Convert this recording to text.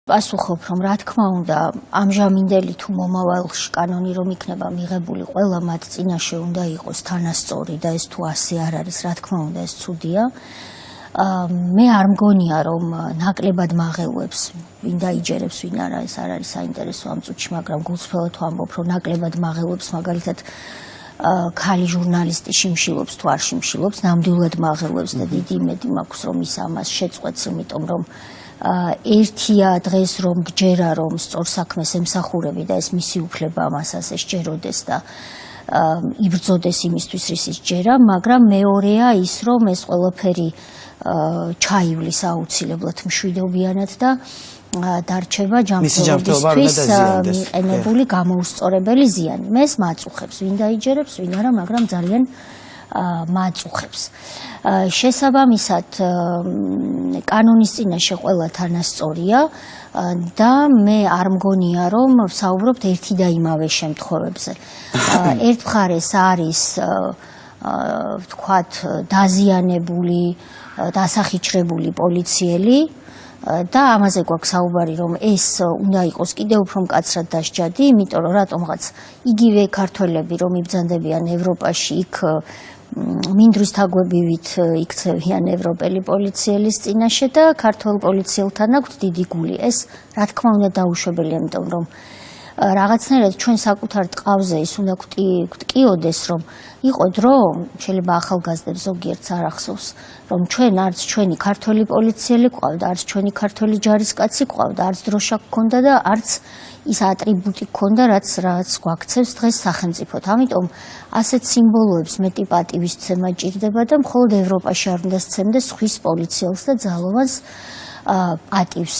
პასუხობ, რომ რა თქმა უნდა, ამჟამინდელი თუ მომავალში კანონი რომ იქნება მიღებული, ყველა მათ წინაშე უნდა იყოს თანასწორი და ეს თუ ასე არ არის, რა თქმა უნდა, ეს ცუდია. მე არ მგონია, რომ ნაკლებად მაღელვებს, ვინ დაიჯერებს, ვინ არა, ეს არ არის საინტერესო ამ წუთში, მაგრამ გულწრფელად ვამბობ, რომ ნაკლებად მაღელვებს, მაგალითად, ქალი ჟურნალისტი შიმშილობს თუ არ შიმშილობს, ნამდვილად მაღელვებს და დიდი იმედი მაქვს, რომ ის ამას შეწყვეტს, იმიტომ რომ ერთია დღეს რომ გჯერა რომ სწორ საქმეს ემსახურები და ეს მისი უფლება მას ასე სჯეროდეს და იბრძოდეს იმისთვის რის ის ჯერა, მაგრამ მეორეა ის რომ ეს ყველაფერი ჩაივლის აუცილებლად მშვიდობიანად და დარჩება ჯანმრთელობისთვის მიყენებული გამოუსწორებელი ზიანი. მე ეს მაწუხებს, ვინ დაიჯერებს, ვინ არა, მაგრამ ძალიან მაწუხებს. შესაბამისად, კანონის წინაშე ყველა თანასწორია და მე არ მგონია, რომ ვსაუბრობთ ერთი და იმავე შემთხვევებზე. ერთ მხარეს არის ვთქვათ, დაზიანებული, დასახიჩრებული პოლიციელი და ამაზე გვაქვს საუბარი, რომ ეს უნდა იყოს კიდევ უფრო მკაცრად დასჯადი, იმიტომ რომ რატომღაც იგივე ქართველები რომ იბრძანდებიან ევროპაში, იქ მინდვრის თაგვებივით იქცევიან ევროპელი პოლიციელის წინაშე და ქართველ პოლიციელთან აქვთ დიდი გული. ეს რა თქმა უნდა დაუშვებელია, იმიტომ რომ რაღაცნაირად ჩვენ საკუთარ ტყავზე ის უნდა გვტკიოდეს, რომ იყო დრო, შეიძლება ახალგაზრდებს ზოგიერთს არ ახსოვს, რომ ჩვენ არც ჩვენი ქართველი პოლიციელი გვყავდა, არც ჩვენი ქართველი ჯარისკაცი გვყავდა, არც დროშა გქონდა და არც ის ატრიბუტი გქონდა, რაც გვაქცევს დღეს სახელმწიფოთ. ამიტომ ასეთ სიმბოლოებს მეტი პატივისცემა ჭირდება და მხოლოდ ევროპაში არ უნდა სცემდეს ხვის პოლიციელს და ძალოვანს პატივს.